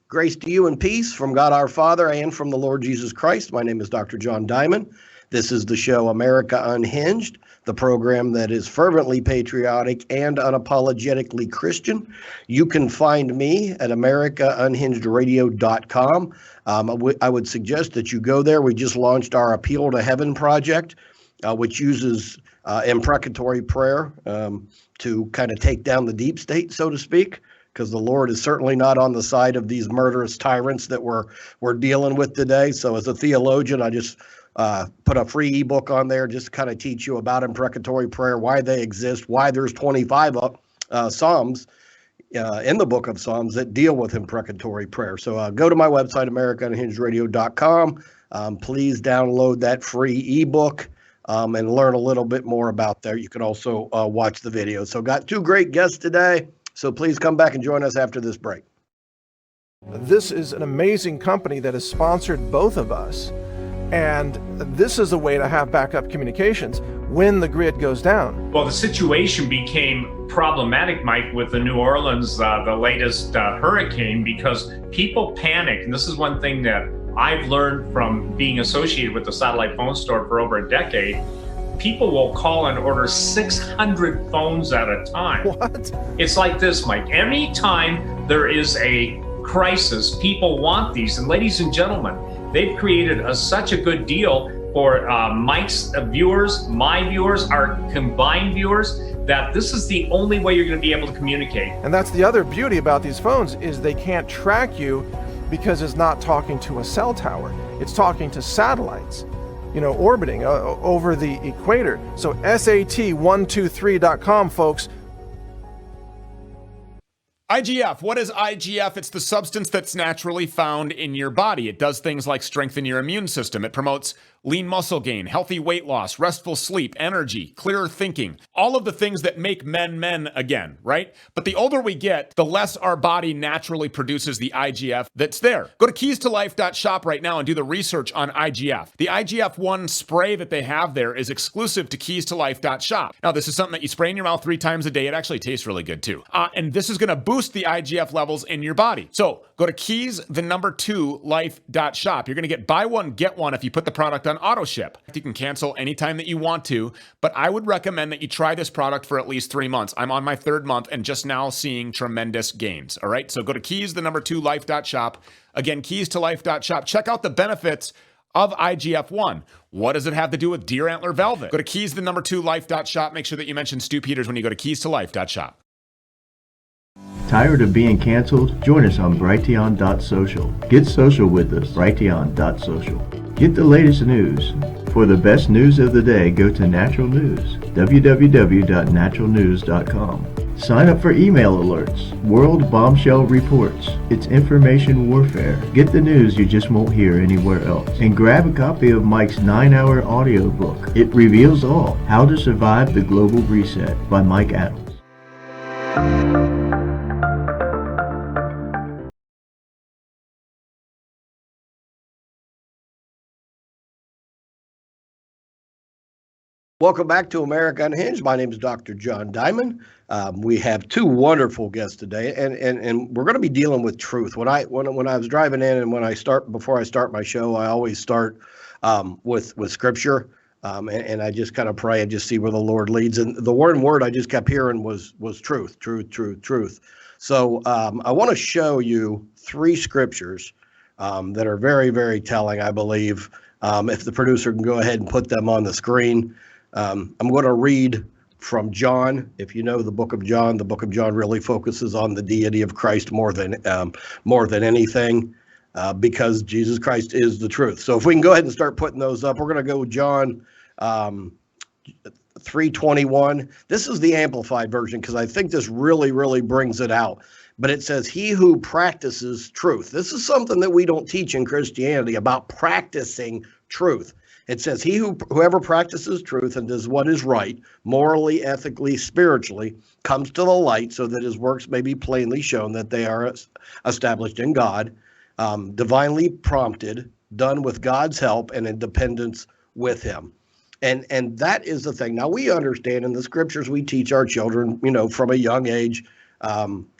Grace to you and peace from God our Father and from the Lord Jesus Christ. My name is Dr. John Diamond. This is the show America Unhinged, the program that is fervently patriotic and unapologetically Christian. You can find me at americaunhingedradio.com. I would suggest that you go there. We just launched our Appeal to Heaven project, which uses imprecatory prayer to kind of take down the deep state, so to speak, because the Lord is certainly not on the side of these murderous tyrants that we're dealing with today. So as a theologian, I just put a free ebook on there just to kind of teach you about imprecatory prayer, why they exist, why there's 25 Psalms in the book of Psalms that deal with imprecatory prayer. So go to my website, americaunhingedradio.com. Please download that free ebook and learn a little bit more about there. You can also watch the video. So got two great guests today. So please come back and join us after this break. This is an amazing company that has sponsored both of us. And this is a way to have backup communications when the grid goes down. Well, the situation became problematic, Mike, with the New Orleans, the latest hurricane, because people panic. And this is one thing that I've learned from being associated with the satellite phone store for over a decade. People will call and order 600 phones at a time. What? It's like this, Mike. Anytime there is a crisis, people want these. And ladies and gentlemen, they've created such a good deal for Mike's viewers, my viewers, our combined viewers, that this is the only way you're going to be able to communicate. And that's the other beauty about these phones, is they can't track you because it's not talking to a cell tower. It's talking to satellites, orbiting over the equator. So SAT123.com, folks. IGF. What is IGF? It's the substance that's naturally found in your body. It does things like strengthen your immune system. It promotes lean muscle gain, healthy weight loss, restful sleep, energy, clearer thinking, all of the things that make men again, right? But the older we get, the less our body naturally produces the IGF that's there. Go to keystolife.shop right now and do the research on IGF. The IGF-1 spray that they have there is exclusive to keystolife.shop. Now, this is something that you spray in your mouth 3 times a day. It actually tastes really good too. And this is going to boost the IGF levels in your body. So go to keys2life.shop. You're going to get buy one, get one if you put the product on auto ship. You can cancel anytime that you want to, but I would recommend that you try this product for at least 3 months. I'm on my 3rd month and just now seeing tremendous gains. All right. So go to keys2life.shop. Again, keys2life.shop. Check out the benefits of IGF-1. What does it have to do with deer antler velvet? Go to keys2life.shop. Make sure that you mention Stu Peters when you go to keys2life.shop. Tired of being canceled? Join us on Brighteon.social. Get social with us, Brighteon.social. Get the latest news. For the best news of the day, go to Natural News, www.naturalnews.com. Sign up for email alerts, World Bombshell Reports. It's information warfare. Get the news you just won't hear anywhere else. And grab a copy of Mike's 9-hour audiobook. It reveals all. How to Survive the Global Reset by Mike Adams. Welcome back to America Unhinged. My name is Dr. John Diamond. We have two wonderful guests today, and we're going to be dealing with truth. When I was driving in, and before I start my show, I always start with scripture, and I just kind of pray and just see where the Lord leads. And the word I just kept hearing was truth. So I want to show you 3 scriptures that are very, very telling, I believe. If the producer can go ahead and put them on the screen. I'm going to read from John. If you know the book of John really focuses on the deity of Christ more than anything, because Jesus Christ is the truth. So if we can go ahead and start putting those up, we're going to go John 3:21. This is the amplified version because I think this really, really brings it out. But it says, he who practices truth. This is something that we don't teach in Christianity about practicing truth. It says, whoever practices truth and does what is right, morally, ethically, spiritually, comes to the light so that his works may be plainly shown that they are established in God, divinely prompted, done with God's help and in dependence with him. And that is the thing. Now, we understand in the scriptures, we teach our children, from a young age,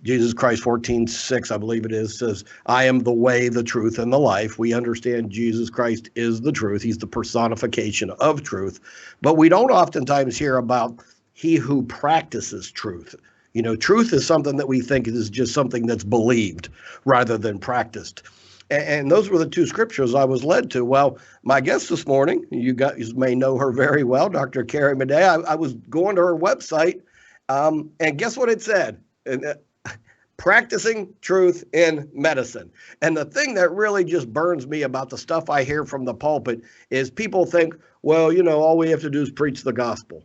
Jesus Christ 14:6, I believe it is, says, I am the way, the truth, and the life. We understand Jesus Christ is the truth. He's the personification of truth. But we don't oftentimes hear about he who practices truth. You know, truth is something that we think is just something that's believed rather than practiced. And those were the two scriptures I was led to. Well, my guest this morning, you guys may know her very well, Dr. Carrie Madej. I was going to her website, and guess what it said? Practicing truth in medicine. And the thing that really just burns me about the stuff I hear from the pulpit is people think, well, you know, all we have to do is preach the gospel.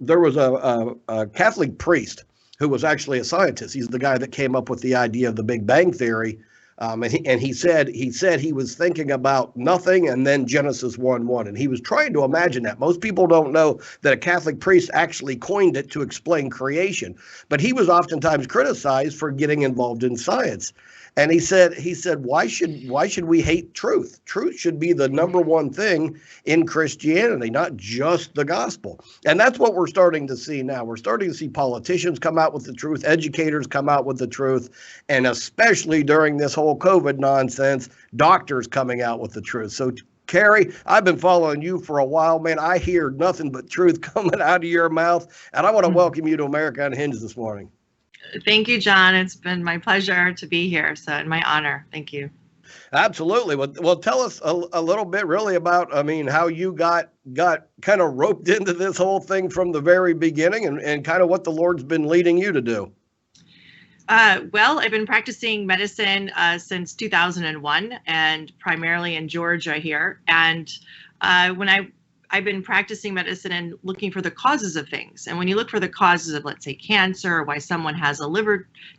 There was a Catholic priest who was actually a scientist. He's the guy that came up with the idea of the Big Bang Theory. And he said he was thinking about nothing and then Genesis 1:1, and he was trying to imagine that. Most people don't know that a Catholic priest actually coined it to explain creation, but he was oftentimes criticized for getting involved in science. And he said, why should we hate truth? Truth should be the number one thing in Christianity, not just the gospel. And that's what we're starting to see now. We're starting to see politicians come out with the truth, educators come out with the truth, and especially during this whole COVID nonsense, doctors coming out with the truth. So Carrie, I've been following you for a while, man. I hear nothing but truth coming out of your mouth, and I want to welcome you to America Unhinged this morning. Thank you, John. It's been my pleasure to be here. So, and my honor. Thank you. Absolutely. Well, tell us a little bit really about, I mean, how you got kind of roped into this whole thing from the very beginning and kind of what the Lord's been leading you to do. Well, I've been practicing medicine since 2001 and primarily in Georgia here. And I've been practicing medicine and looking for the causes of things. And when you look for the causes of, let's say, cancer, or why someone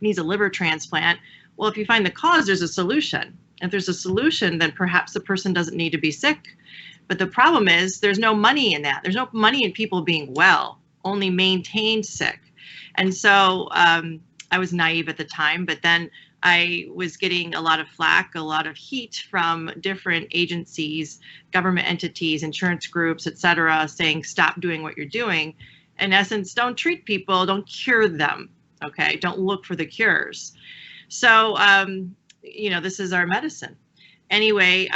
needs a liver transplant, well, if you find the cause, there's a solution. If there's a solution, then perhaps the person doesn't need to be sick. But the problem is there's no money in that. There's no money in people being well, only maintained sick. And so I was naive at the time, but then I was getting a lot of flack, a lot of heat from different agencies, government entities, insurance groups, et cetera, saying, stop doing what you're doing. In essence, don't treat people, don't cure them. Okay, don't look for the cures. So, you know, this is our medicine. Anyway,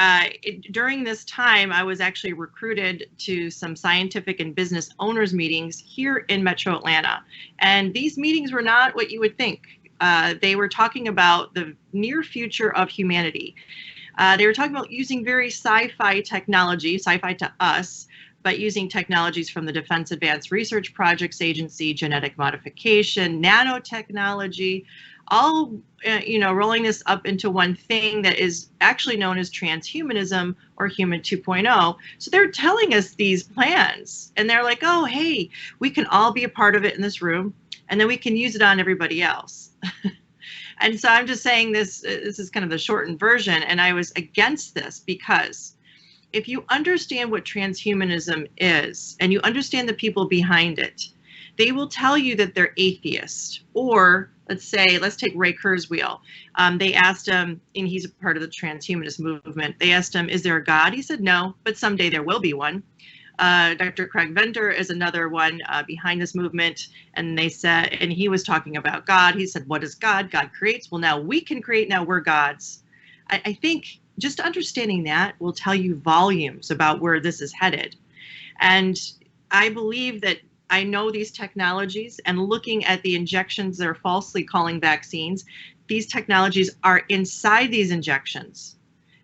during this time, I was actually recruited to some scientific and business owners meetings here in Metro Atlanta. And these meetings were not what you would think. They were talking about the near future of humanity. They were talking about using very sci-fi technology, sci-fi to us, but using technologies from the Defense Advanced Research Projects Agency, genetic modification, nanotechnology, all, you know, rolling this up into one thing that is actually known as transhumanism or human 2.0. So they're telling us these plans and they're like, oh, hey, we can all be a part of it in this room and then we can use it on everybody else. And so I'm just saying this is kind of the shortened version. And I was against this because if you understand what transhumanism is and you understand the people behind it, they will tell you that they're atheist. Or let's take Ray Kurzweil. They asked him, and he's a part of the transhumanist movement. They asked him, is there a God? He said, no, but someday there will be one. Dr. Craig Venter is another one behind this movement. And they said, and he was talking about God. He said, what is God? God creates. Well, now we can create. Now we're gods. I think just understanding that will tell you volumes about where this is headed. And I believe that I know these technologies, and looking at the injections they're falsely calling vaccines, these technologies are inside these injections.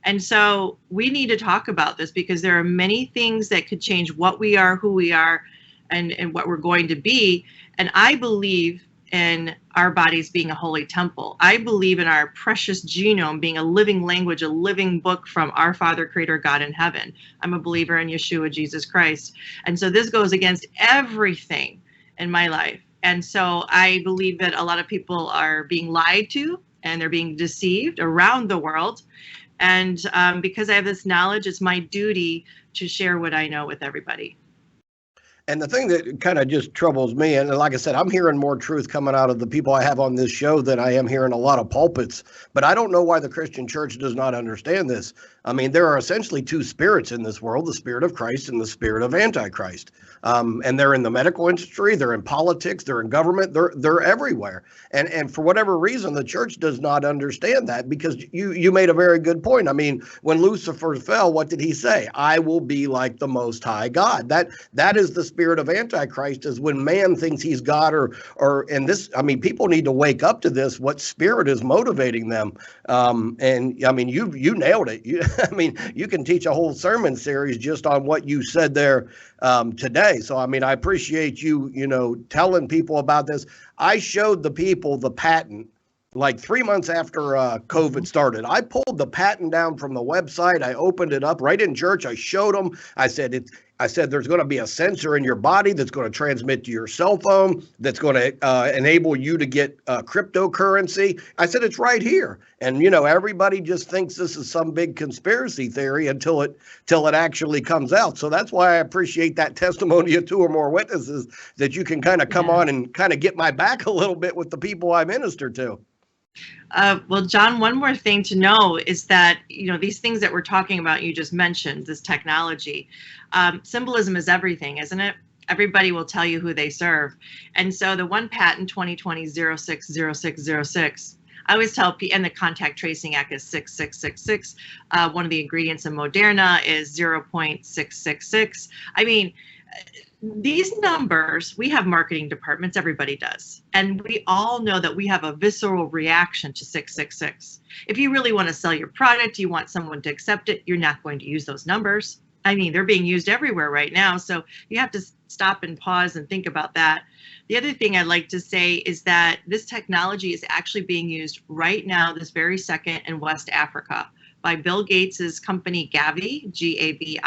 And so we need to talk about this because there are many things that could change what we are, who we are, and what we're going to be. And I believe in our bodies being a holy temple. I believe in our precious genome being a living language, a living book from our Father, Creator, God in heaven. I'm a believer in Yeshua, Jesus Christ. And so this goes against everything in my life. And so I believe that a lot of people are being lied to and they're being deceived around the world. And because I have this knowledge, it's my duty to share what I know with everybody. And the thing that kind of just troubles me, and like I said, I'm hearing more truth coming out of the people I have on this show than I am hearing a lot of pulpits. But I don't know why the Christian church does not understand this. I mean, there are essentially two spirits in this world, the spirit of Christ and the spirit of Antichrist. And they're in the medical industry, they're in politics, they're in government, they're everywhere. And for whatever reason, the church does not understand that, because you made a very good point. I mean, when Lucifer fell, what did he say? I will be like the Most High God. That is the spirit of Antichrist, is when man thinks he's God, and this, I mean, people need to wake up to this, what spirit is motivating them. And I mean, you nailed it. I mean, you can teach a whole sermon series just on what you said there today. So, I mean, I appreciate you telling people about this. I showed the people the patent like 3 months after COVID started. I pulled the patent down from the website. I opened it up right in church. I showed them. I said there's going to be a sensor in your body that's going to transmit to your cell phone, that's going to enable you to get cryptocurrency. I said, it's right here. And, everybody just thinks this is some big conspiracy theory until it actually comes out. So that's why I appreciate that testimony of 2 or more witnesses, that you can kind of come on and kind of get my back a little bit with the people I minister to. Well, John, one more thing to know is that, these things that we're talking about, you just mentioned, this technology, symbolism is everything, isn't it? Everybody will tell you who they serve. And so the one patent, 2020-060606, I always tell people, and the Contact Tracing Act is 6666. One of the ingredients in Moderna is 0.666. I mean, these numbers, we have marketing departments, everybody does. And we all know that we have a visceral reaction to 666. If you really want to sell your product, you want someone to accept it, you're not going to use those numbers. I mean, they're being used everywhere right now. So you have to stop and pause and think about that. The other thing I'd like to say is that this technology is actually being used right now, this very second, in West Africa, by Bill Gates's company Gavi, Gavi,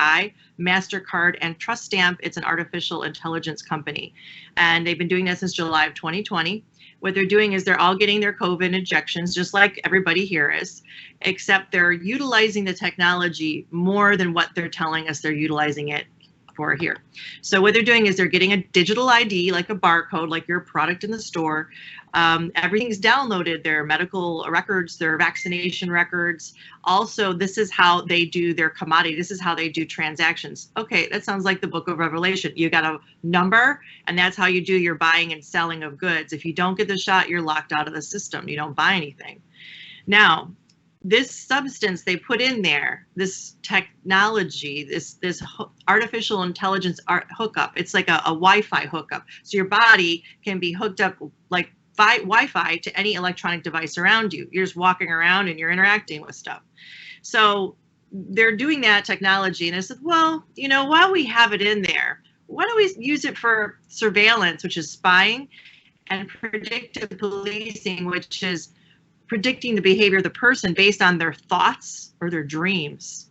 MasterCard, and Trust Stamp. It's an artificial intelligence company. And they've been doing that since July of 2020. What they're doing is they're all getting their COVID injections, just like everybody here is, except they're utilizing the technology more than what they're telling us they're utilizing it for here. So what they're doing is they're getting a digital ID, like a barcode, like your product in the store. Everything's downloaded, their medical records, their vaccination records. Also, this is how they do their commodity. This is how they do transactions. Okay, that sounds like the book of Revelation. You got a number, and that's how you do your buying and selling of goods. If you don't get the shot, you're locked out of the system. You don't buy anything. Now, this substance they put in there, this technology, this artificial intelligence hookup, it's like a Wi-Fi hookup. So your body can be hooked up like Wi-Fi to any electronic device around you. You're just walking around and you're interacting with stuff. So they're doing that technology. And I said, well, while we have it in there, why don't we use it for surveillance, which is spying, and predictive policing, which is predicting the behavior of the person based on their thoughts or their dreams.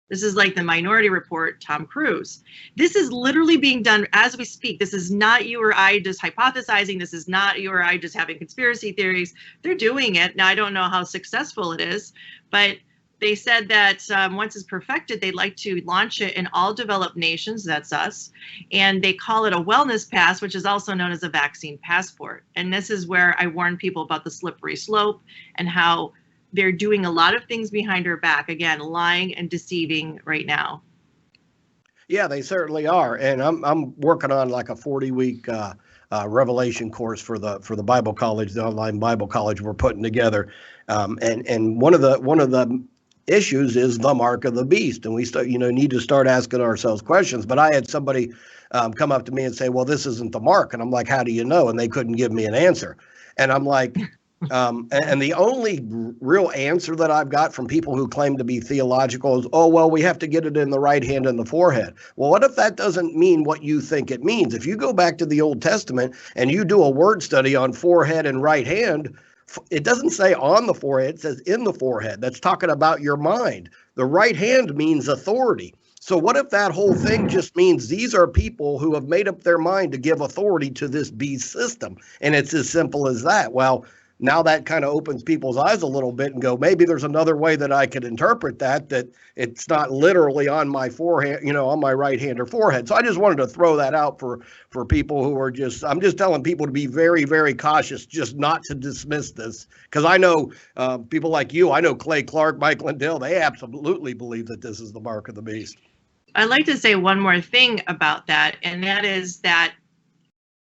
This is like the Minority Report, Tom Cruise. This is literally being done as we speak. This is not you or I just hypothesizing. This is not you or I just having conspiracy theories. They're doing it. Now, I don't know how successful it is, but they said that once it's perfected, they'd like to launch it in all developed nations, that's us, and they call it a wellness pass, which is also known as a vaccine passport. And this is where I warn people about the slippery slope and how they're doing a lot of things behind our back, again, lying and deceiving right now. Yeah, they certainly are. And I'm working on like a 40-week Revelation course for the Bible college, the online Bible college we're putting together. And one of the issues is the mark of the beast, and we need to start asking ourselves questions. But I had somebody come up to me and say, well, this isn't the mark. And I'm like, how do you know? And they couldn't give me an answer. And I'm like, and the only real answer that I've got from people who claim to be theological is, oh, well, we have to get it in the right hand and the forehead. Well, what if that doesn't mean what you think it means? If you go back to the Old Testament and you do a word study on forehead and right hand, it doesn't say on the forehead, it says in the forehead. That's talking about your mind. The right hand means authority. So what if that whole thing just means these are people who have made up their mind to give authority to this beast system? And it's as simple as that. Well, now that kind of opens people's eyes a little bit and go, maybe there's another way that I could interpret that it's not literally on my forehead, on my right hand or forehead. So I just wanted to throw that out for people who are I'm just telling people to be very, very cautious, just not to dismiss this. Because I know people like you, I know Clay Clark, Mike Lindell, they absolutely believe that this is the mark of the beast. I'd like to say one more thing about that, and that is that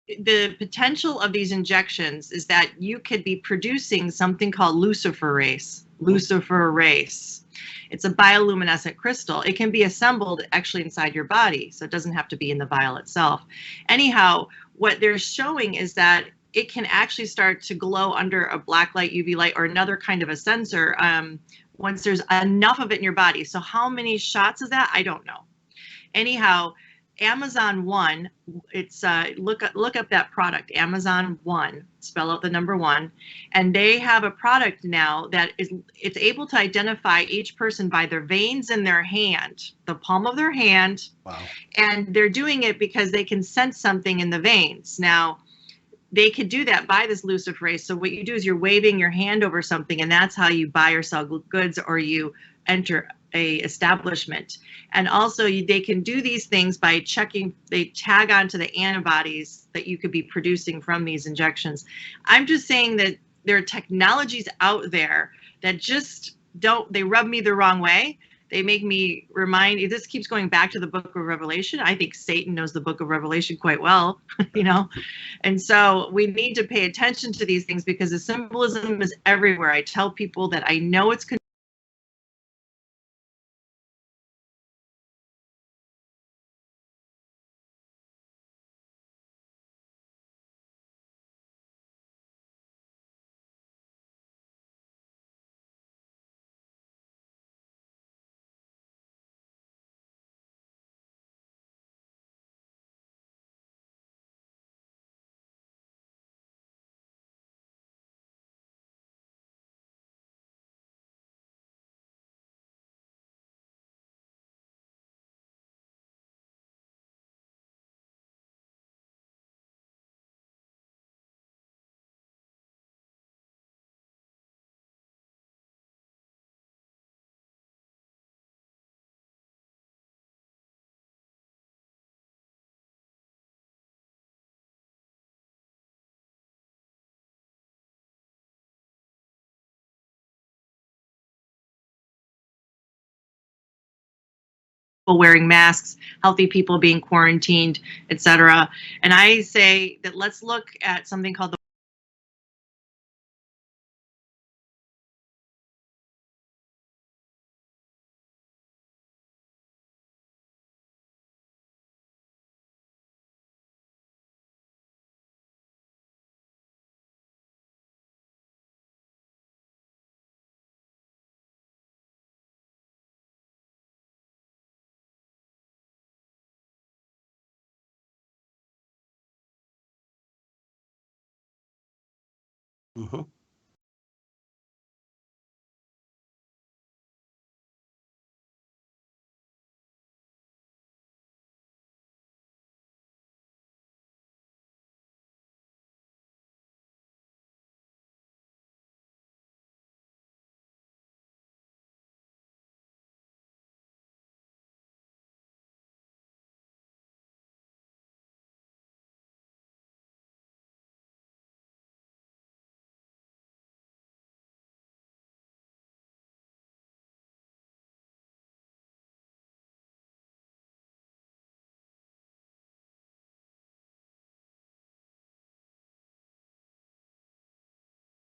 the potential of these injections is that you could be producing something called luciferase. Luciferase. It's a bioluminescent crystal. It can be assembled actually inside your body, so it doesn't have to be in the vial itself. Anyhow, what they're showing is that it can actually start to glow under a black light, UV light, or another kind of a sensor once there's enough of it in your body. So how many shots is that? I don't know. Anyhow, Amazon One, it's look up that product, Amazon One, spell out the number 1, and they have a product now that it's able to identify each person by their veins in their hand, the palm of their hand. Wow. And they're doing it because they can sense something in the veins. Now, they could do that by this luciferase. So what you do is you're waving your hand over something, and that's how you buy or sell goods, or you enter a establishment. And also they can do these things by checking, they tag onto the antibodies that you could be producing from these injections. I'm just saying that there are technologies out there that just they rub me the wrong way. They make me this keeps going back to the book of Revelation. I think Satan knows the book of Revelation quite well, and so we need to pay attention to these things because the symbolism is everywhere. I tell people that I know it's people wearing masks, healthy people being quarantined, etc. And I say that let's look at something called the Mm-hmm.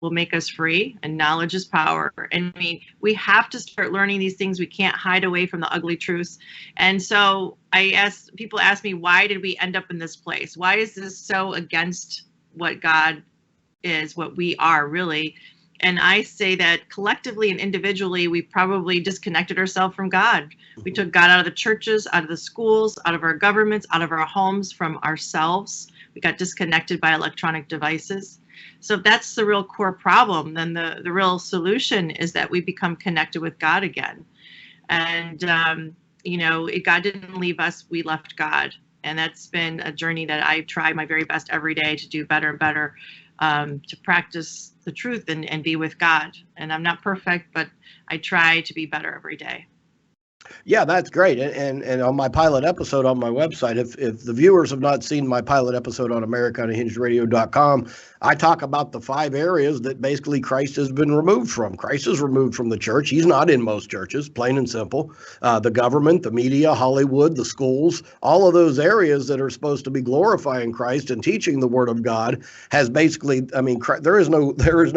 will make us free, and knowledge is power. And I mean, we have to start learning these things. We can't hide away from the ugly truths. And so people ask me, why did we end up in this place? Why is this so against what God is, what we are really? And I say that collectively and individually, we probably disconnected ourselves from God. We took God out of the churches, out of the schools, out of our governments, out of our homes, from ourselves. We got disconnected by electronic devices. So if that's the real core problem, then the real solution is that we become connected with God again. And, God didn't leave us, we left God. And that's been a journey that I try my very best every day to do better and better. to practice the truth and be with God. And I'm not perfect, but I try to be better every day. Yeah, that's great. And on my pilot episode on my website, if the viewers have not seen my pilot episode on AmericaUnhingedRadio.com, I talk about the 5 areas that basically Christ has been removed from. Christ is removed from the church. He's not in most churches, plain and simple. The government, the media, Hollywood, the schools, all of those areas that are supposed to be glorifying Christ and teaching the Word of God has basically, I mean, there is no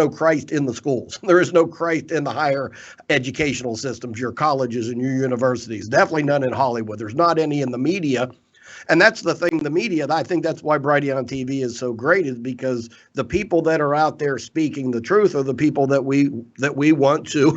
Christ in the schools. There is no Christ in the higher educational systems, your colleges and your universities. Definitely none in Hollywood. There's not any in the media. And that's the thing, the media, I think that's why Brighty on TV is so great, is because the people that are out there speaking the truth are the people that we want to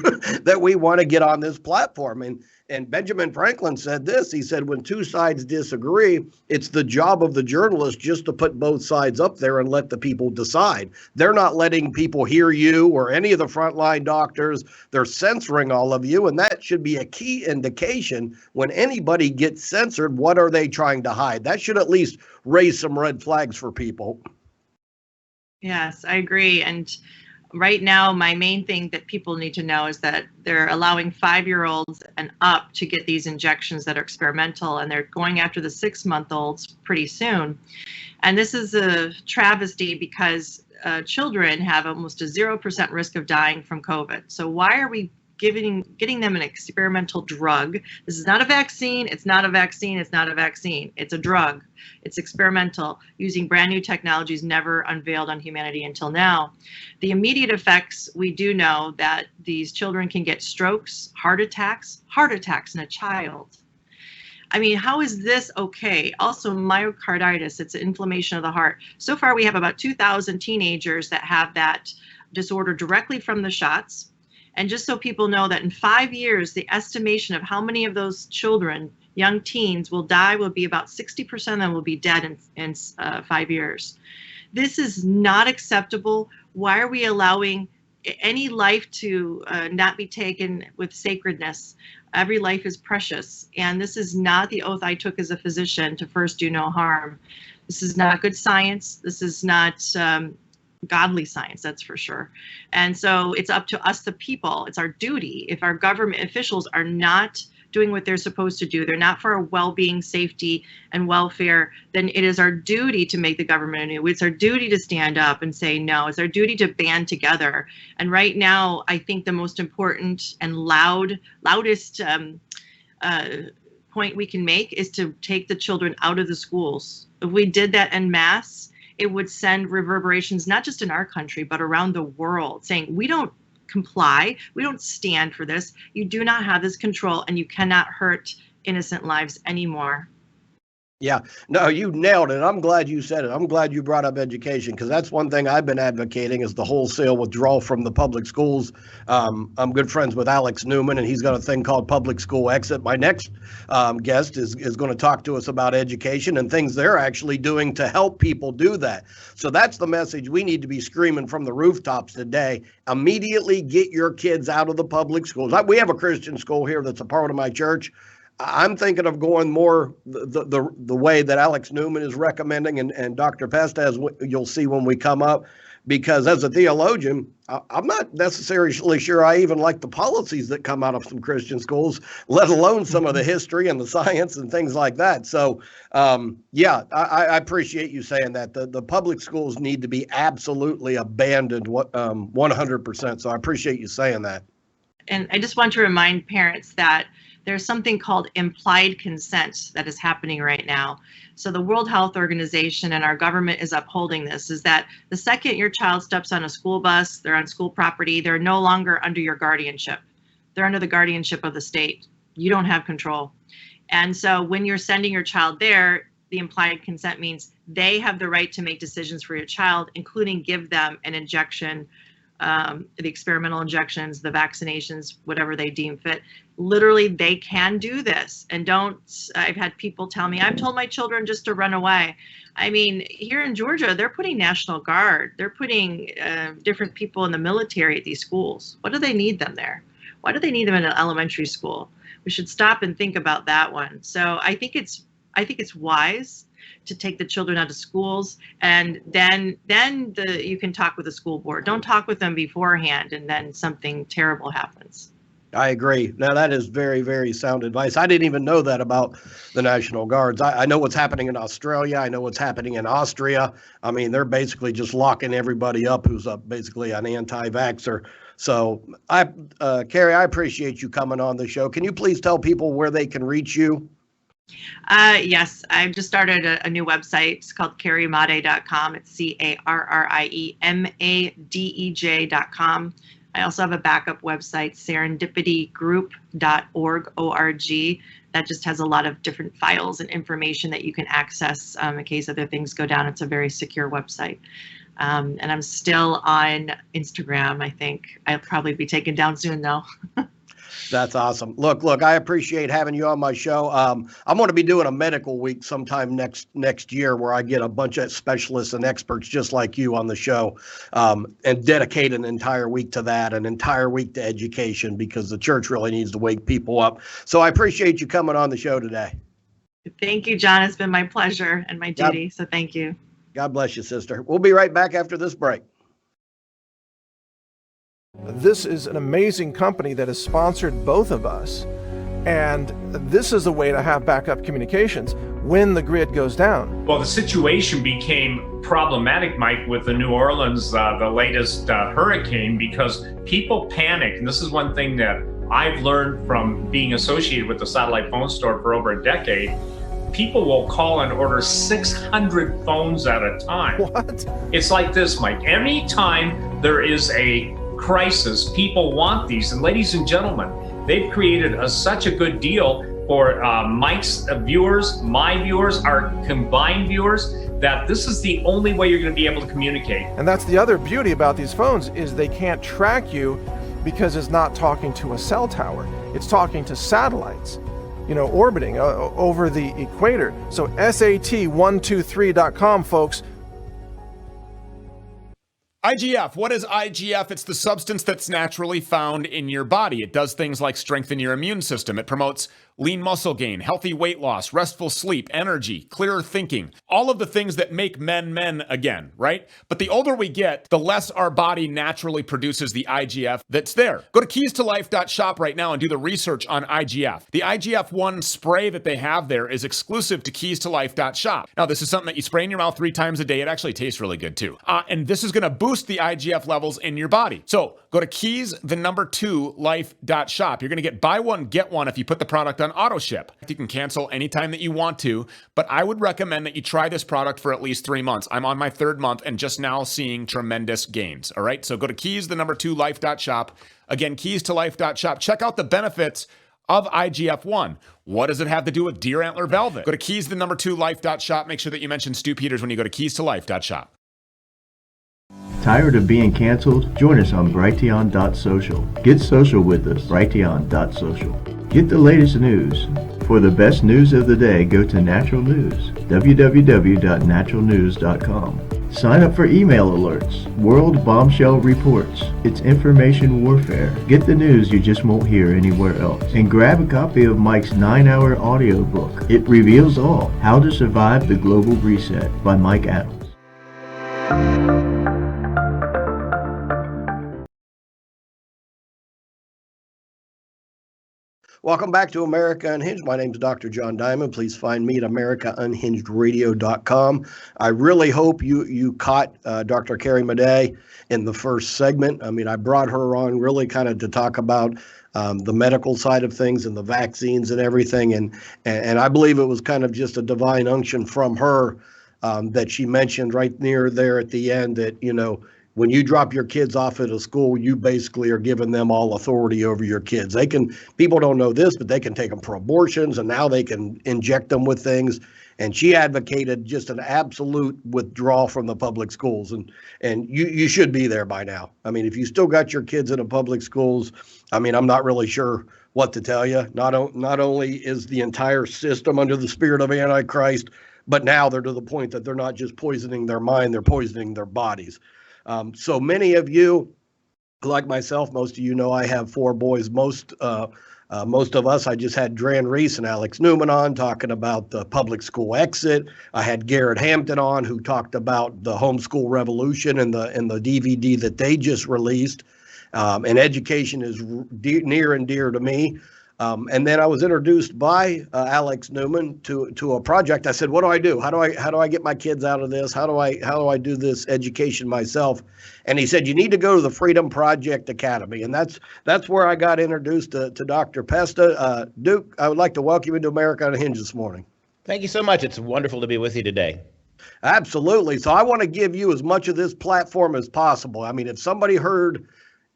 that we want to get on this platform. And Benjamin Franklin said this. He said, when two sides disagree, it's the job of the journalist just to put both sides up there and let the people decide. They're not letting people hear you or any of the frontline doctors. They're censoring all of you. And that should be a key indication when anybody gets censored. What are they trying to hide? That should at least raise some red flags for people. Yes, I agree. And right now, my main thing that people need to know is that they're allowing 5-year-olds and up to get these injections that are experimental, and they're going after the 6-month-olds pretty soon. And this is a travesty because children have almost a 0% risk of dying from COVID. So why are we getting them an experimental drug? This is not a vaccine. It's not a vaccine. It's not a vaccine. It's a drug. It's experimental, using brand new technologies never unveiled on humanity until now. The immediate effects, we do know that these children can get strokes, heart attacks in a child. I mean, how is this okay? Also, myocarditis, it's an inflammation of the heart. So far, we have about 2,000 teenagers that have that disorder directly from the shots. And just so people know that in 5 years, the estimation of how many of those children, young teens, will die will be about 60% of them will be dead in 5 years. This is not acceptable. Why are we allowing any life to not be taken with sacredness? Every life is precious. And this is not the oath I took as a physician to first do no harm. This is not good science. This is not godly science, that's for sure. And so it's up to us, the people. It's our duty. If our government officials are not doing what they're supposed to do, they're not for our well-being, safety, and welfare, then it is our duty to make the government anew. It's our duty to stand up and say no. It's our duty to band together. And right now, I think the most important and loudest point we can make is to take the children out of the schools. If we did that en masse, it would send reverberations, not just in our country, but around the world, saying, we don't comply, we don't stand for this, you do not have this control, and you cannot hurt innocent lives anymore. Yeah, no, you nailed it. I'm glad you said it. I'm glad you brought up education, because that's one thing I've been advocating is the wholesale withdrawal from the public schools. I'm good friends with Alex Newman, and he's got a thing called Public School Exit. My next guest is going to talk to us about education and things they're actually doing to help people do that. So that's the message we need to be screaming from the rooftops today. Immediately get your kids out of the public schools. We have a Christian school here that's a part of my church. I'm thinking of going more the way that Alex Newman is recommending, and Dr. Pest, as you'll see when we come up, because as a theologian, I'm not necessarily sure I even like the policies that come out of some Christian schools, let alone some of the history and the science and things like that. So, yeah, I appreciate you saying that. The public schools need to be absolutely abandoned 100%. So I appreciate you saying that. And I just want to remind parents that there's something called implied consent that is happening right now. So the World Health Organization and our government is upholding this, is that the second your child steps on a school bus, they're on school property, they're no longer under your guardianship. They're under the guardianship of the state. You don't have control. And so when you're sending your child there, the implied consent means they have the right to make decisions for your child, including give them an injection, the experimental injections, the vaccinations, whatever they deem fit. Literally, they can do this. And I've had people tell me, I've told my children just to run away. I mean, here in Georgia, they're putting National Guard, they're putting different people in the military at these schools. What do they need them there? Why do they need them in an elementary school? We should stop and think about that one. So I think it's wise. to take the children out of schools, and then you can talk with the school board. Don't talk with them beforehand, and then something terrible happens. I agree. Now, that is very, very sound advice. I didn't even know that about the National Guards. I know what's happening in Australia. I know what's happening in Austria. I mean, they're basically just locking everybody up who's basically an anti-vaxxer. So, Carrie, I appreciate you coming on the show. Can you please tell people where they can reach you? Yes, I've just started a new website. It's called carriemade.com. It's CARRIEMADEJ.com. I also have a backup website, serendipitygroup.org. That just has a lot of different files and information that you can access in case other things go down. It's a very secure website. And I'm still on Instagram, I think. I'll probably be taken down soon, though. That's awesome. Look, I appreciate having you on my show. I'm going to be doing a medical week sometime next year where I get a bunch of specialists and experts just like you on the show, and dedicate an entire week to that, an entire week to education, because the church really needs to wake people up. So I appreciate you coming on the show today. Thank you, John. It's been my pleasure and my duty. So thank you. God bless you, sister. We'll be right back after this break. This is an amazing company that has sponsored both of us, and this is a way to have backup communications when the grid goes down. Well, the situation became problematic, Mike, with the New Orleans, the latest hurricane, because people panic. And this is one thing that I've learned from being associated with the satellite phone store for over a decade. People will call and order 600 phones at a time. What? It's like this, Mike. Anytime there is a crisis, people want these. And ladies and gentlemen, they've created such a good deal for Mike's viewers, my viewers, our combined viewers, that this is the only way you're going to be able to communicate. And that's the other beauty about these phones, is they can't track you because it's not talking to a cell tower. It's talking to satellites, orbiting over the equator. So SAT123.com, folks. IGF. What is IGF? It's the substance that's naturally found in your body. It does things like strengthen your immune system. It promotes lean muscle gain, healthy weight loss, restful sleep, energy, clearer thinking, all of the things that make men men again, right? But the older we get, the less our body naturally produces the IGF that's there. Go to keystolife.shop right now and do the research on IGF. The IGF-1 spray that they have there is exclusive to keystolife.shop. Now, this is something that you spray in your mouth 3 times a day. It actually tastes really good too. And this is going to boost the IGF levels in your body. So go to keys2life.shop. You're going to get buy one, get one if you put the product on auto ship. You can cancel anytime that you want to, but I would recommend that you try this product for at least 3 months. I'm on my 3rd month and just now seeing tremendous gains. All right. So go to keys2life.shop. Again, keys2life.shop. Check out the benefits of IGF-1. What does it have to do with deer antler velvet? Go to keys2life.shop. Make sure that you mention Stu Peters when you go to keys2life.shop. Tired of being canceled? Join us on Brighteon.social. Get social with us. Brighteon.social. Get the latest news. For the best news of the day, go to Natural News. www.naturalnews.com. Sign up for email alerts. World Bombshell Reports. It's information warfare. Get the news you just won't hear anywhere else. And grab a copy of Mike's 9-hour audiobook. It reveals all. How to Survive the Global Reset by Mike Adams. Welcome back to America Unhinged. My name is Dr. John Diamond. Please find me at AmericaUnhingedRadio.com. I really hope you caught Dr. Carrie Madej in the first segment. I mean, I brought her on really kind of to talk about the medical side of things and the vaccines and everything. And I believe it was kind of just a divine unction from her that she mentioned right near there at the end that, when you drop your kids off at a school, you basically are giving them all authority over your kids. People don't know this, but they can take them for abortions, and now they can inject them with things. And she advocated just an absolute withdrawal from the public schools. And you should be there by now. I mean, if you still got your kids in the public schools, I mean, I'm not really sure what to tell you. Not only is the entire system under the spirit of Antichrist, but now they're to the point that they're not just poisoning their mind, they're poisoning their bodies. So many of you, like myself, most of you know I have 4 boys. Most Most of us, I just had Dran Reese and Alex Newman on talking about the public school exit. I had Garrett Hampton on, who talked about the homeschool revolution and the DVD that they just released. And education is near and dear to me. And then I was introduced by Alex Newman to a project. I said, "What do I do? How do I get my kids out of this? How do I do this education myself?" And he said, "You need to go to the Freedom Project Academy." And that's where I got introduced to Dr. Pesta. Duke, I would like to welcome you to America Unhinged this morning. Thank you so much. It's wonderful to be with you today. Absolutely. So I want to give you as much of this platform as possible. I mean, if somebody heard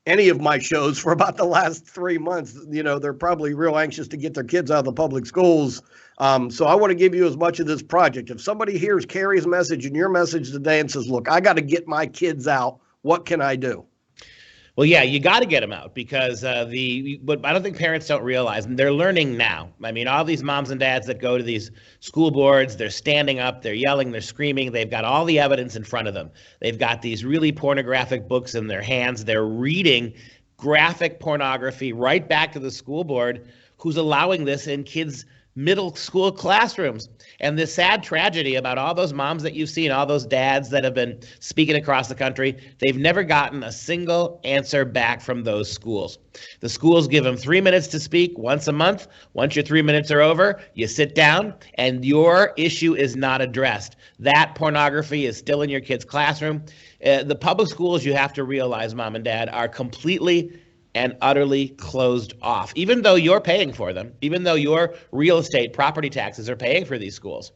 any of my shows for about the last 3 months, they're probably real anxious to get their kids out of the public schools. So I want to give you as much of this project. If somebody hears Carrie's message and your message today and says, "Look, I got to get my kids out, what can I do?" Well, yeah, you got to get them out because but I don't think parents don't realize, and they're learning now. I mean, all these moms and dads that go to these school boards, they're standing up, they're yelling, they're screaming. They've got all the evidence in front of them. They've got these really pornographic books in their hands. They're reading graphic pornography right back to the school board, who's allowing this in kids' middle school classrooms. And this sad tragedy about all those moms that you've seen, all those dads that have been speaking across the country, they've never gotten a single answer back from those schools. The schools give them 3 minutes to speak once a month. Once your 3 minutes are over, you sit down and your issue is not addressed. That pornography is still in your kid's classroom. The public schools, you have to realize, mom and dad, are completely and utterly closed off, even though you're paying for them, even though your real estate property taxes are paying for these schools.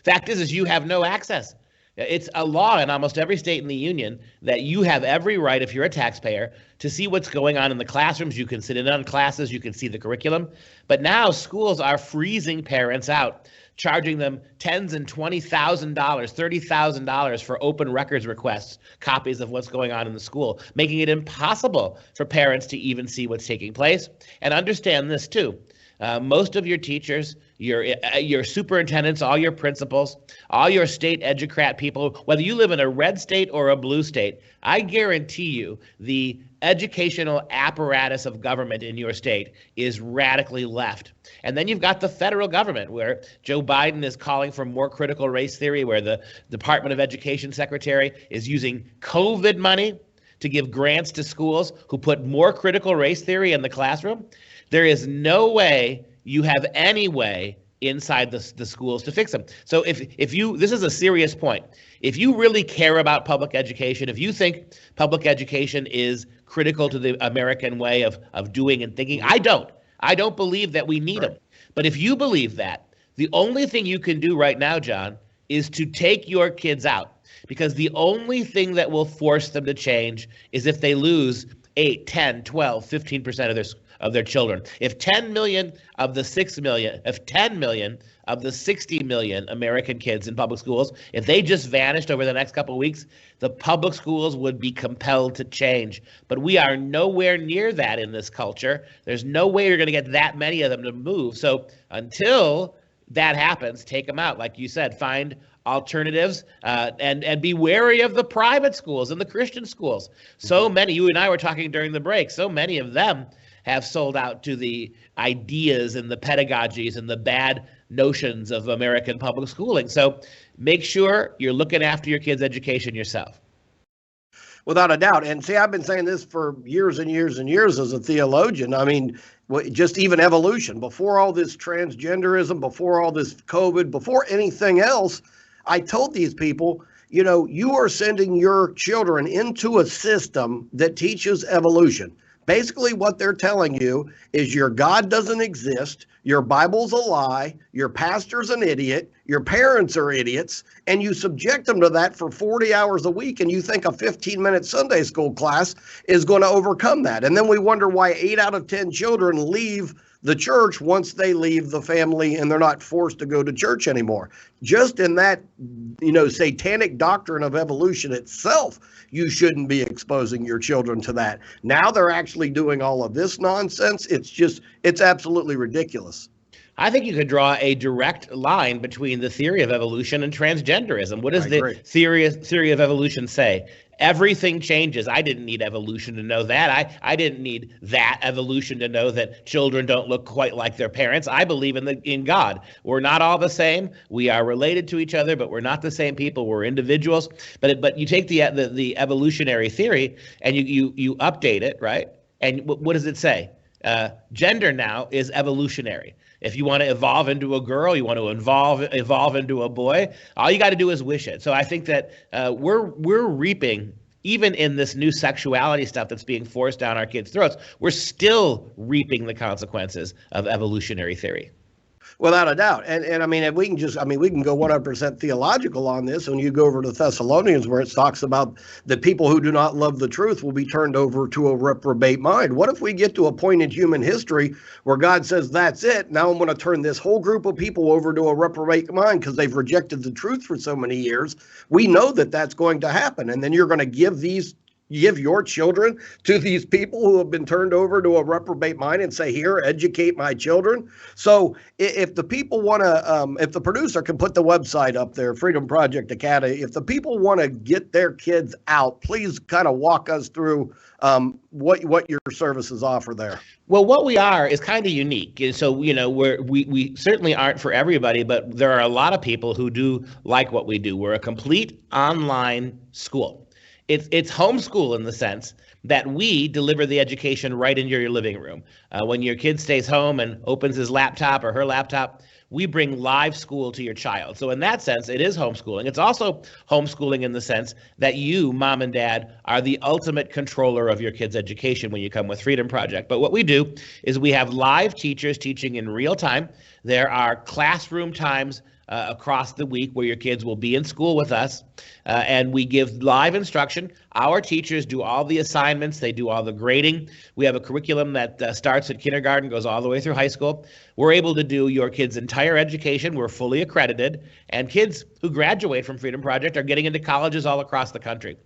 Fact is you have no access. It's a law in almost every state in the union that you have every right, if you're a taxpayer, to see what's going on in the classrooms. You can sit in on classes, you can see the curriculum. But now schools are freezing parents out, charging them $10,000 and $20,000, $30,000 for open records requests, copies of what's going on in the school, making it impossible for parents to even see what's taking place. And understand this too. Most of your teachers, your superintendents, all your principals, all your state educrat people, whether you live in a red state or a blue state, I guarantee you the educational apparatus of government in your state is radically left. And then you've got the federal government, where Joe Biden is calling for more critical race theory, where the Department of Education secretary is using COVID money to give grants to schools who put more critical race theory in the classroom. There is no way you have any way inside the schools to fix them. So if you, this is a serious point. If you really care about public education, if you think public education is critical to the American way of doing and thinking, I don't believe that we need them. But if you believe that, the only thing you can do right now, John, is to take your kids out, because the only thing that will force them to change is if they lose 8, 10, 12, 15% of their children. If 10 million of the 6 million, if 10 million of the 60 million American kids in public schools, if they just vanished over the next couple of weeks, the public schools would be compelled to change. But we are nowhere near that in this culture. There's no way you're going to get that many of them to move. So until that happens, take them out. Like you said, find alternatives, and be wary of the private schools and the Christian schools. So many, you and I were talking during the break, so many of them have sold out to the ideas and the pedagogies and the bad notions of American public schooling. So make sure you're looking after your kids' education yourself. Without a doubt. And see, I've been saying this for years and years and years as a theologian. I mean, just even evolution, before all this transgenderism, before all this COVID, before anything else, I told these people, you are sending your children into a system that teaches evolution. Basically, what they're telling you is your God doesn't exist, your Bible's a lie, your pastor's an idiot, your parents are idiots, and you subject them to that for 40 hours a week, and you think a 15-minute Sunday school class is going to overcome that. And then we wonder why 8 out of 10 children leave the church once they leave the family and they're not forced to go to church anymore. Just in that, satanic doctrine of evolution itself, you shouldn't be exposing your children to that. Now they're actually doing all of this nonsense. It's absolutely ridiculous. I think you could draw a direct line between the theory of evolution and transgenderism. What does the theory of evolution say? Everything changes. I didn't need evolution to know that. I didn't need that evolution to know that children don't look quite like their parents. I believe in God. We're not all the same. We are related to each other, but we're not the same people. We're individuals. But you take the evolutionary theory and you update it, right? And what does it say? Gender now is evolutionary. If you want to evolve into a girl, you want to evolve into a boy, all you got to do is wish it. So I think that we're reaping, even in this new sexuality stuff that's being forced down our kids' throats, we're still reaping the consequences of evolutionary theory. Without a doubt. And I mean, if we can we can go 100% theological on this. When you go over to Thessalonians, where it talks about the people who do not love the truth will be turned over to a reprobate mind. What if we get to a point in human history where God says, that's it. Now I'm going to turn this whole group of people over to a reprobate mind because they've rejected the truth for so many years. We know that that's going to happen. And then you're going to give your children to these people who have been turned over to a reprobate mind and say, here, educate my children. So if the people want to, if the producer can put the website up there, Freedom Project Academy, if the people want to get their kids out, please kind of walk us through what your services offer there. Well, what we are is kind of unique. So, we certainly aren't for everybody, but there are a lot of people who do like what we do. We're a complete online school. It's homeschool in the sense that we deliver the education right into your living room. When your kid stays home and opens his laptop or her laptop, we bring live school to your child. So in that sense, it is homeschooling. It's also homeschooling in the sense that you, mom and dad, are the ultimate controller of your kid's education when you come with Freedom Project. But what we do is we have live teachers teaching in real time. There are classroom times across the week where your kids will be in school with us, and we give live instruction. Our teachers do all the assignments. They do all the grading. We have a curriculum that starts at kindergarten, goes all the way through high school. We're able to do your kids' entire education. We're fully accredited, and kids who graduate from Freedom Project are getting into colleges all across the country,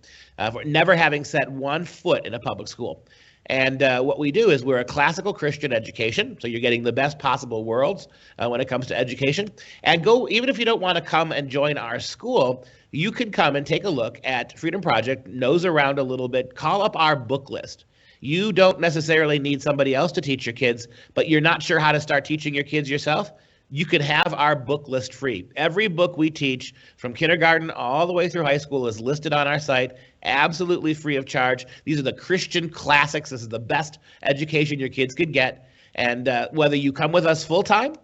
for never having set one foot in a public school. And what we do is we're a classical Christian education, so you're getting the best possible worlds when it comes to education. And even if you don't want to come and join our school, you can come and take a look at Freedom Project, nose around a little bit, call up our book list. You don't necessarily need somebody else to teach your kids, but you're not sure how to start teaching your kids yourself. You could have our book list free. Every book we teach from kindergarten all the way through high school is listed on our site, absolutely free of charge. These are the Christian classics. This is the best education your kids could get. And whether you come with us full time,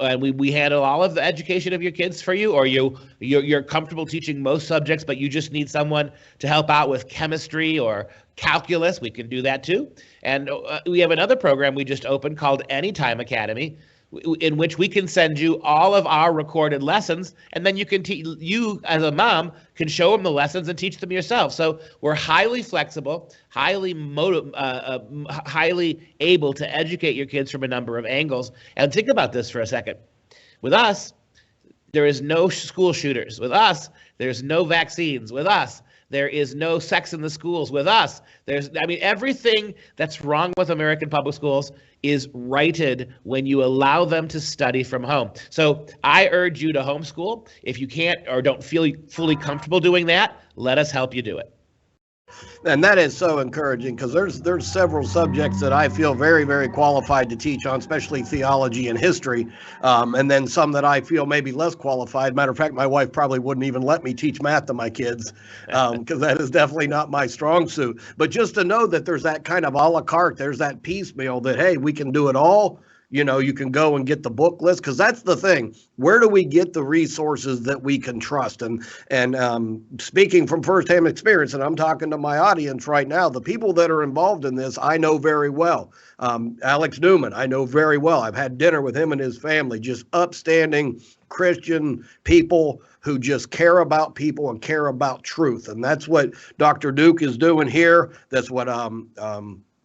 and we handle all of the education of your kids for you, or you're comfortable teaching most subjects, but you just need someone to help out with chemistry or calculus, we can do that too. And we have another program we just opened called Anytime Academy, in which we can send you all of our recorded lessons, and then you as a mom can show them the lessons and teach them yourself. So we're highly flexible, highly able to educate your kids from a number of angles. And think about this for a second. With us, there is no school shooters. With us, there's no vaccines. With us, there is no sex in the schools. With us, everything that's wrong with American public schools is righted when you allow them to study from home. So I urge you to homeschool. If you can't or don't feel fully comfortable doing that, let us help you do it. And that is so encouraging, because there's several subjects that I feel very, very qualified to teach on, especially theology and history, and then some that I feel maybe less qualified. Matter of fact, my wife probably wouldn't even let me teach math to my kids, because that is definitely not my strong suit. But just to know that there's that kind of a la carte, there's that piecemeal that, hey, we can do it all. You can go and get the book list, because that's the thing. Where do we get the resources that we can trust? And speaking from firsthand experience, and I'm talking to my audience right now, the people that are involved in this, I know very well. Alex Newman, I know very well. I've had dinner with him and his family, just upstanding Christian people who just care about people and care about truth. And that's what Dr. Duke is doing here. That's what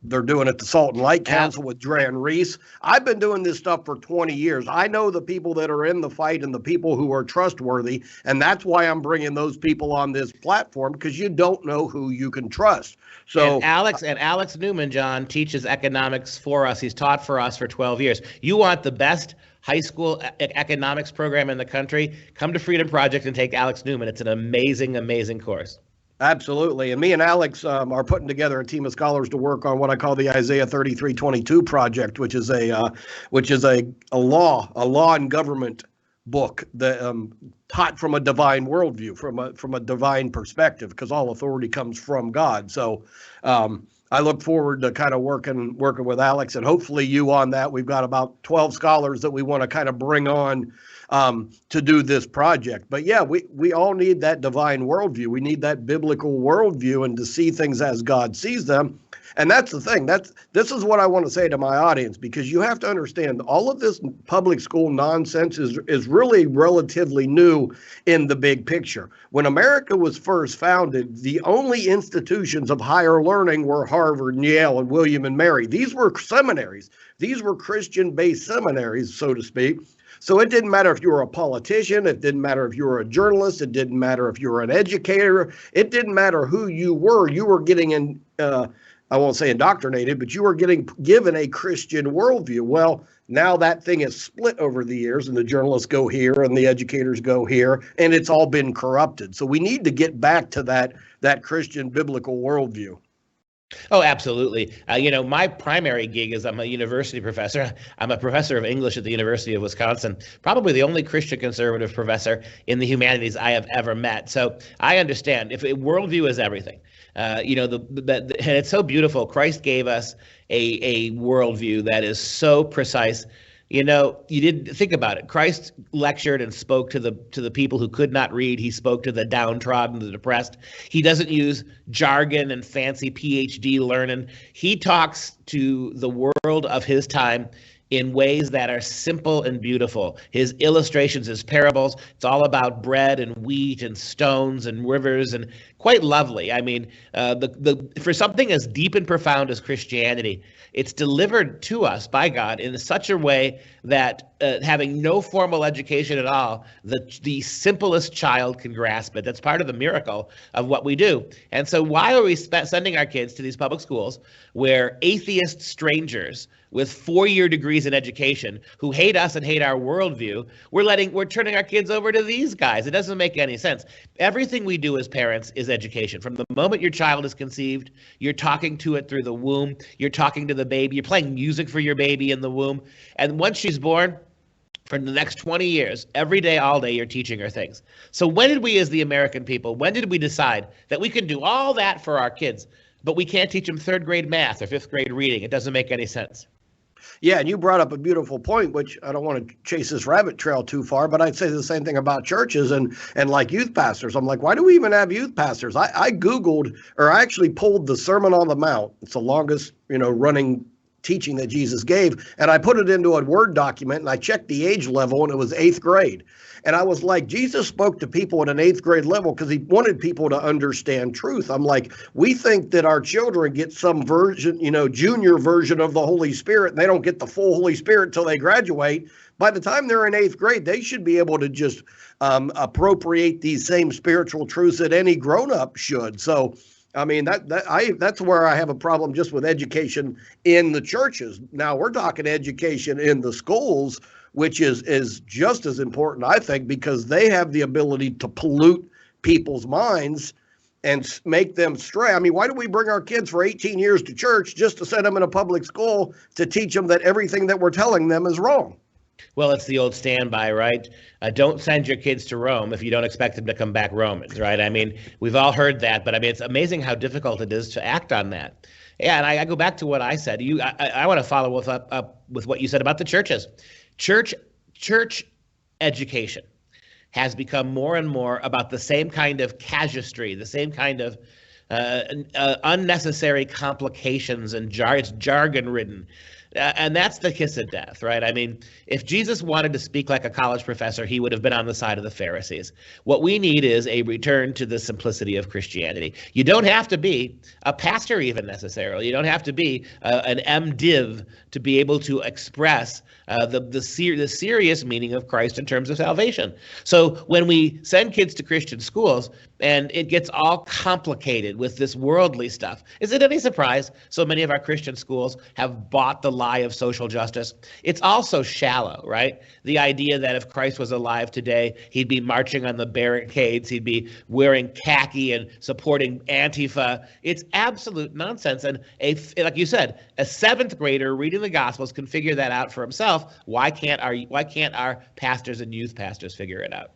They're doing it the Salt and Light Council with Dran Reese. I've been doing this stuff for 20 years. I know the people that are in the fight and the people who are trustworthy, and that's why I'm bringing those people on this platform, because you don't know who you can trust. So and Alex Newman, John, teaches economics for us. He's taught for us for 12 years. You want the best high school economics program in the country? Come to Freedom Project and take Alex Newman. It's an amazing, amazing course. Absolutely. And me and Alex are putting together a team of scholars to work on what I call the Isaiah 33:22 project, which is a law and government book that taught from a divine worldview, from a divine perspective, because all authority comes from God. So I look forward to kind of working with Alex, and hopefully you on that. We've got about 12 scholars that we want to kind of bring on to do this project. But yeah, we all need that divine worldview. We need that biblical worldview, and to see things as God sees them. And that's the thing. This is what I want to say to my audience, because you have to understand all of this public school nonsense is really relatively new in the big picture. When America was first founded, the only institutions of higher learning were Harvard and Yale and William and Mary. These were seminaries. These were Christian-based seminaries, so to speak. So it didn't matter if you were a politician, it didn't matter if you were a journalist, it didn't matter if you were an educator, it didn't matter who you were getting I won't say indoctrinated, but you were getting given a Christian worldview. Well, now that thing is split over the years, and the journalists go here and the educators go here, and it's all been corrupted. So we need to get back to that Christian biblical worldview. Oh, absolutely. My primary gig is I'm a university professor. I'm a professor of English at the University of Wisconsin, probably the only Christian conservative professor in the humanities I have ever met. So I understand if worldview is everything. And it's so beautiful. Christ gave us a worldview that is so precise. You didn't think about it. Christ lectured and spoke to the people who could not read. He spoke to the downtrodden, the depressed. He doesn't use jargon and fancy PhD learning. He talks to the world of his time in ways that are simple and beautiful. His illustrations, his parables, it's all about bread and wheat and stones and rivers, and quite lovely. I mean, for something as deep and profound as Christianity, it's delivered to us by God in such a way that having no formal education at all, the simplest child can grasp it. That's part of the miracle of what we do. And so why are we sending our kids to these public schools where atheist strangers with 4-year degrees in education who hate us and hate our worldview, we're turning our kids over to these guys? It doesn't make any sense. Everything we do as parents is education. From the moment your child is conceived, you're talking to it through the womb, you're talking to the baby, you're playing music for your baby in the womb. And once she's born, for the next 20 years, every day, all day, you're teaching her things. So when did we as the American people, when did we decide that we can do all that for our kids, but we can't teach them 3rd grade math or 5th grade reading? It doesn't make any sense. Yeah, and you brought up a beautiful point, which I don't want to chase this rabbit trail too far, but I'd say the same thing about churches and like youth pastors. I'm like, why do we even have youth pastors? I Googled, or I actually pulled the Sermon on the Mount. It's the longest, running teaching that Jesus gave, and I put it into a Word document, and I checked the age level, and it was 8th grade. And I was like, Jesus spoke to people at an 8th grade level because he wanted people to understand truth. I'm like, we think that our children get some version, junior version of the Holy Spirit, and they don't get the full Holy Spirit till they graduate. By the time they're in 8th grade, they should be able to just appropriate these same spiritual truths that any grown-up should. So I mean, that's where I have a problem just with education in the churches. Now we're talking education in the schools, which is just as important, I think, because they have the ability to pollute people's minds and make them stray. I mean, why do we bring our kids for 18 years to church just to send them in a public school to teach them that everything that we're telling them is wrong? Well, it's the old standby, right? Don't send your kids to Rome if you don't expect them to come back Romans, right? I mean, we've all heard that, but I mean, it's amazing how difficult it is to act on that. Yeah, and I go back to what I said. I want to follow up with what you said about the churches. Church education has become more and more about the same kind of casuistry, the same kind of unnecessary complications, and it's jargon-ridden. And that's the kiss of death, right? I mean, if Jesus wanted to speak like a college professor, he would have been on the side of the Pharisees. What we need is a return to the simplicity of Christianity. You don't have to be a pastor even necessarily. You don't have to be an MDiv to be able to express the serious meaning of Christ in terms of salvation. So when we send kids to Christian schools and it gets all complicated with this worldly stuff, is it any surprise so many of our Christian schools have bought the lie of social justice? It's also shallow, right? The idea that if Christ was alive today, he'd be marching on the barricades, he'd be wearing khaki and supporting Antifa. It's absolute nonsense. And like you said, a seventh grader reading the Gospels can figure that out for himself. Why can't our pastors and youth pastors figure it out?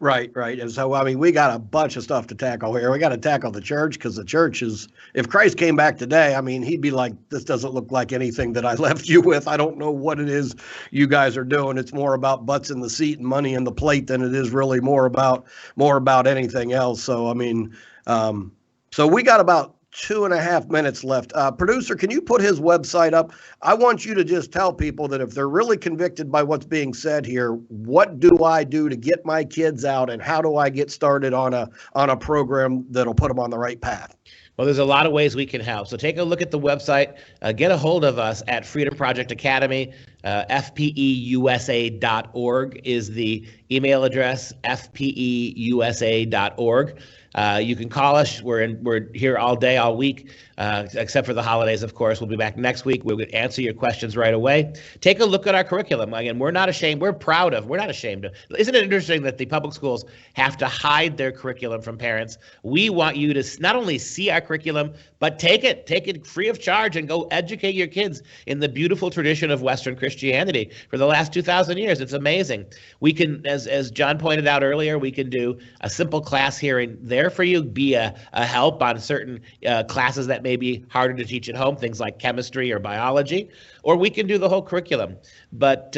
Right. And so, I mean, we got a bunch of stuff to tackle here. We got to tackle the church, because the church is, if Christ came back today, I mean, he'd be like, this doesn't look like anything that I left you with. I don't know what it is you guys are doing. It's more about butts in the seat and money in the plate than it is really more about anything else. So, I mean, so we got about 2.5 minutes left. Producer, can you put his website up? I want you to just tell people that if they're really convicted by what's being said here, what do I do to get my kids out, and how do I get started on a program that'll put them on the right path? Well, there's a lot of ways we can help. So take a look at the website. Get a hold of us at Freedom Project Academy. FPEUSA.org is the email address, FPEUSA.org. You can call us. We're here all day, all week, except for the holidays, of course. We'll be back next week. We'll answer your questions right away. Take a look at our curriculum. Again, we're not ashamed. We're proud of. We're not ashamed of. Isn't it interesting that the public schools have to hide their curriculum from parents? We want you to not only see our curriculum, but take it free of charge and go educate your kids in the beautiful tradition of Western Christianity for the last 2,000 years. It's amazing. We can, as John pointed out earlier, we can do a simple class here and there for you, be a help on certain classes that may be harder to teach at home, things like chemistry or biology, or we can do the whole curriculum. But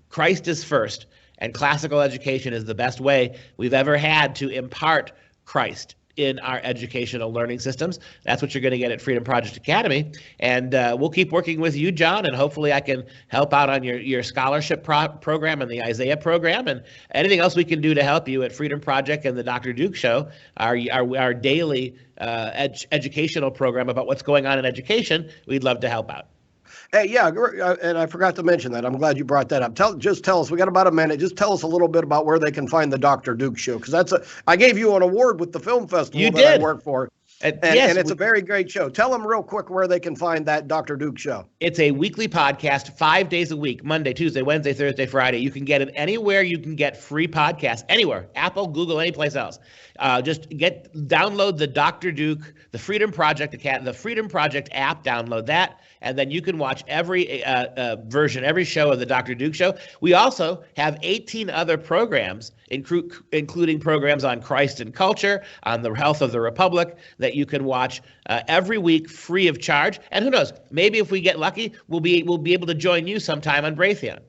Christ is first, and classical education is the best way we've ever had to impart Christ in our educational learning systems. That's what you're going to get at Freedom Project Academy. And we'll keep working with you, John, and hopefully I can help out on your scholarship program and the Isaiah program, and anything else we can do to help you at Freedom Project and the Dr. Duke Show, our daily educational program about what's going on in education. We'd love to help out. Hey, yeah, and I forgot to mention that. I'm glad you brought that up. Just tell us, we got about a minute. Just tell us a little bit about where they can find the Dr. Duke Show, because I gave you an award with the film festival I work for. And it's a very great show. Tell them real quick where they can find that Dr. Duke Show. It's a weekly podcast, 5 days a week, Monday, Tuesday, Wednesday, Thursday, Friday. You can get it anywhere you can get free podcasts, anywhere, Apple, Google, anyplace else. Just download the Dr. Duke, the Freedom Project app, download that, and then you can watch every every show of the Dr. Duke Show. We also have 18 other programs, including programs on Christ and culture, on the health of the Republic, that you can watch every week free of charge. And who knows, maybe if we get lucky, we'll be able to join you sometime on Braytheon.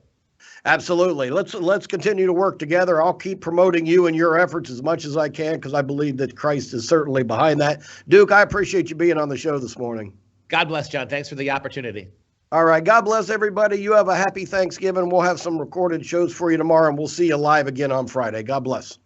Absolutely. Let's continue to work together. I'll keep promoting you and your efforts as much as I can, because I believe that Christ is certainly behind that. Duke, I appreciate you being on the show this morning. God bless, John. Thanks for the opportunity. All right. God bless everybody. You have a happy Thanksgiving. We'll have some recorded shows for you tomorrow, and we'll see you live again on Friday. God bless.